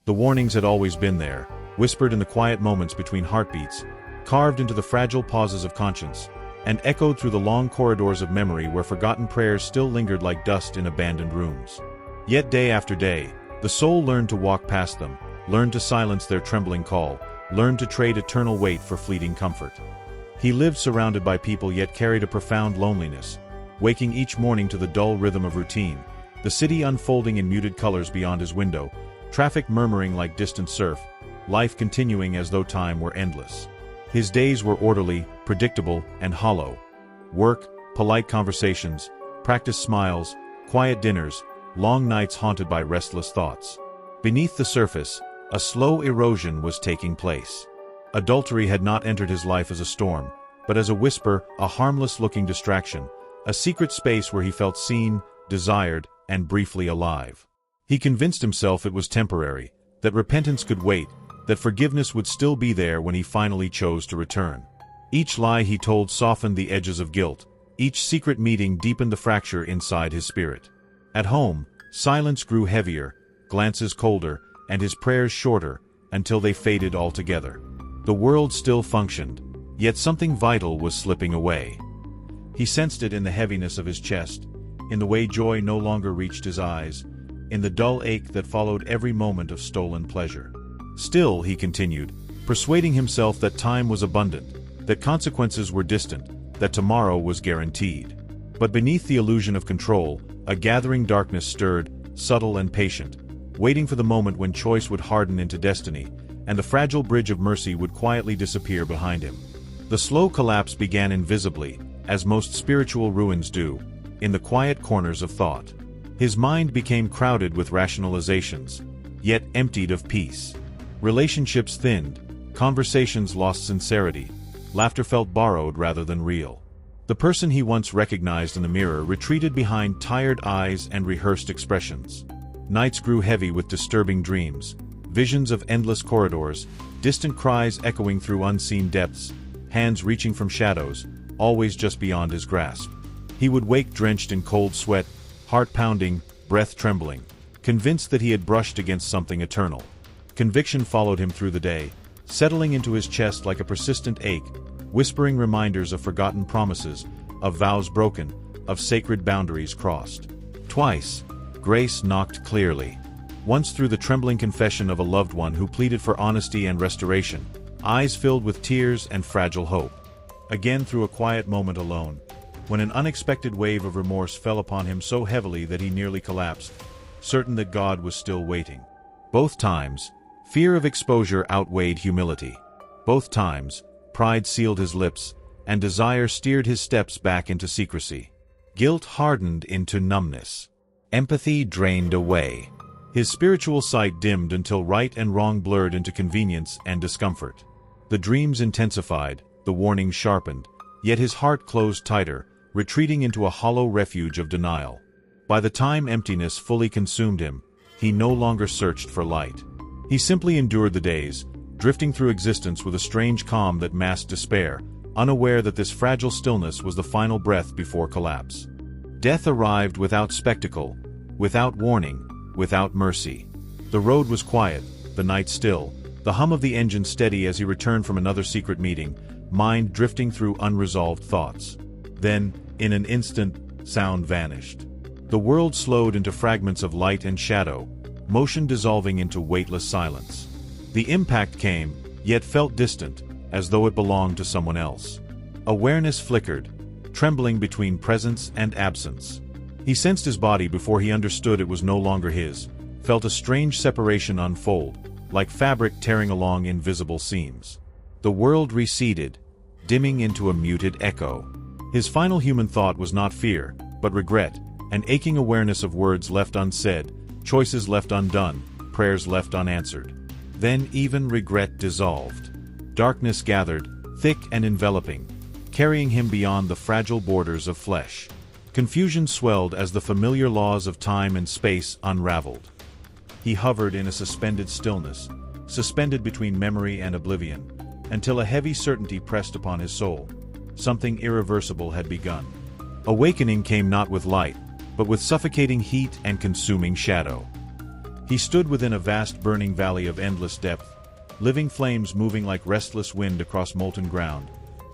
The warnings had always been there, whispered in the quiet moments between heartbeats, carved into the fragile pauses of conscience, and echoed through the long corridors of memory where forgotten prayers still lingered like dust in abandoned rooms. Yet day after day, the soul learned to walk past them, learned to silence their trembling call, learned to trade eternal weight for fleeting comfort. He lived surrounded by people yet carried a profound loneliness, waking each morning to the dull rhythm of routine, the city unfolding in muted colors beyond his window, traffic murmuring like distant surf, life continuing as though time were endless. His days were orderly, predictable, and hollow. Work, polite conversations, practiced smiles, quiet dinners, long nights haunted by restless thoughts. Beneath the surface, a slow erosion was taking place. Adultery had not entered his life as a storm, but as a whisper, a harmless-looking distraction, a secret space where he felt seen, desired, and briefly alive. He convinced himself it was temporary, that repentance could wait, that forgiveness would still be there when he finally chose to return. Each lie he told softened the edges of guilt, each secret meeting deepened the fracture inside his spirit. At home, silence grew heavier, glances colder, and his prayers shorter, until they faded altogether. The world still functioned, yet something vital was slipping away. He sensed it in the heaviness of his chest, in the way joy no longer reached his eyes, in the dull ache that followed every moment of stolen pleasure. Still, he continued, persuading himself that time was abundant, that consequences were distant, that tomorrow was guaranteed. But beneath the illusion of control, a gathering darkness stirred, subtle and patient, waiting for the moment when choice would harden into destiny, and the fragile bridge of mercy would quietly disappear behind him. The slow collapse began invisibly, as most spiritual ruins do, in the quiet corners of thought. His mind became crowded with rationalizations, yet emptied of peace. Relationships thinned, conversations lost sincerity, laughter felt borrowed rather than real. The person he once recognized in the mirror retreated behind tired eyes and rehearsed expressions. Nights grew heavy with disturbing dreams, visions of endless corridors, distant cries echoing through unseen depths, hands reaching from shadows, always just beyond his grasp. He would wake drenched in cold sweat, heart pounding, breath trembling, convinced that he had brushed against something eternal. Conviction followed him through the day, settling into his chest like a persistent ache, whispering reminders of forgotten promises, of vows broken, of sacred boundaries crossed. Twice, grace knocked clearly. Once through the trembling confession of a loved one who pleaded for honesty and restoration, eyes filled with tears and fragile hope. Again through a quiet moment alone, when an unexpected wave of remorse fell upon him so heavily that he nearly collapsed, certain that God was still waiting. Both times, fear of exposure outweighed humility. Both times, pride sealed his lips, and desire steered his steps back into secrecy. Guilt hardened into numbness. Empathy drained away. His spiritual sight dimmed until right and wrong blurred into convenience and discomfort. The dreams intensified, the warnings sharpened, yet his heart closed tighter, retreating into a hollow refuge of denial. By the time emptiness fully consumed him, he no longer searched for light. He simply endured the days, drifting through existence with a strange calm that masked despair, unaware that this fragile stillness was the final breath before collapse. Death arrived without spectacle, without warning, without mercy. The road was quiet, the night still, the hum of the engine steady as he returned from another secret meeting, mind drifting through unresolved thoughts. Then, in an instant, sound vanished. The world slowed into fragments of light and shadow, motion dissolving into weightless silence. The impact came, yet felt distant, as though it belonged to someone else. Awareness flickered, trembling between presence and absence. He sensed his body before he understood it was no longer his, felt a strange separation unfold, like fabric tearing along invisible seams. The world receded, dimming into a muted echo. His final human thought was not fear, but regret, an aching awareness of words left unsaid, choices left undone, prayers left unanswered. Then even regret dissolved. Darkness gathered, thick and enveloping, carrying him beyond the fragile borders of flesh. Confusion swelled as the familiar laws of time and space unraveled. He hovered in a suspended stillness, suspended between memory and oblivion, until a heavy certainty pressed upon his soul. Something irreversible had begun. Awakening came not with light, but with suffocating heat and consuming shadow. He stood within a vast burning valley of endless depth, living flames moving like restless wind across molten ground,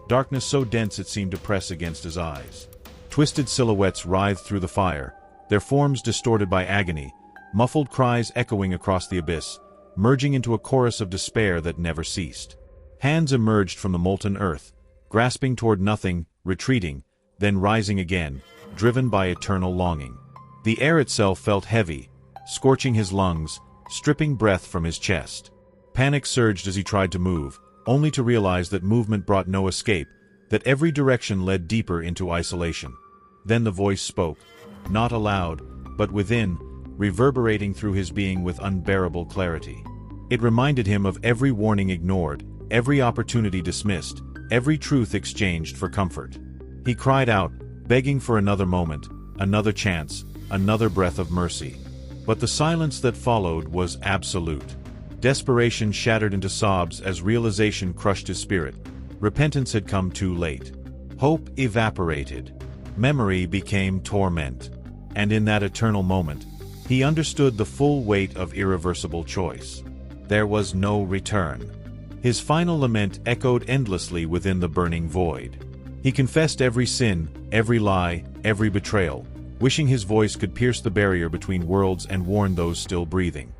darkness so dense it seemed to press against his eyes. Twisted silhouettes writhed through the fire, their forms distorted by agony, muffled cries echoing across the abyss, merging into a chorus of despair that never ceased. Hands emerged from the molten earth, grasping toward nothing, retreating, then rising again, driven by eternal longing. The air itself felt heavy, scorching his lungs, stripping breath from his chest. Panic surged as he tried to move, only to realize that movement brought no escape, that every direction led deeper into isolation. Then the voice spoke, not aloud, but within, reverberating through his being with unbearable clarity. It reminded him of every warning ignored, every opportunity dismissed, every truth exchanged for comfort. He cried out, begging for another moment, another chance, another breath of mercy. But the silence that followed was absolute. Desperation shattered into sobs as realization crushed his spirit. Repentance had come too late. Hope evaporated. Memory became torment. And in that eternal moment, he understood the full weight of irreversible choice. There was no return. His final lament echoed endlessly within the burning void. He confessed every sin, every lie, every betrayal, wishing his voice could pierce the barrier between worlds and warn those still breathing.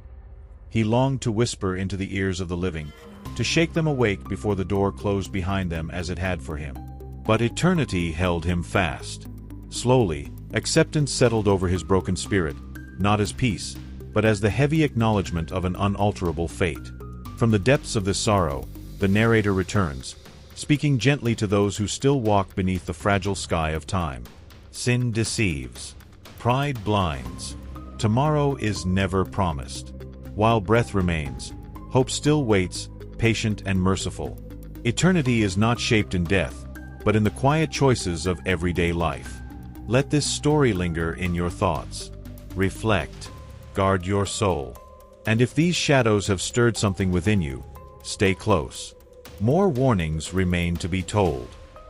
He longed to whisper into the ears of the living, to shake them awake before the door closed behind them as it had for him. But eternity held him fast. Slowly, acceptance settled over his broken spirit, not as peace, but as the heavy acknowledgement of an unalterable fate. From the depths of this sorrow, the narrator returns, speaking gently to those who still walk beneath the fragile sky of time. Sin deceives. Pride blinds. Tomorrow is never promised. While breath remains, hope still waits, patient and merciful. Eternity is not shaped in death, but in the quiet choices of everyday life. Let this story linger in your thoughts. Reflect. Guard your soul. And if these shadows have stirred something within you, stay close. More warnings remain to be told.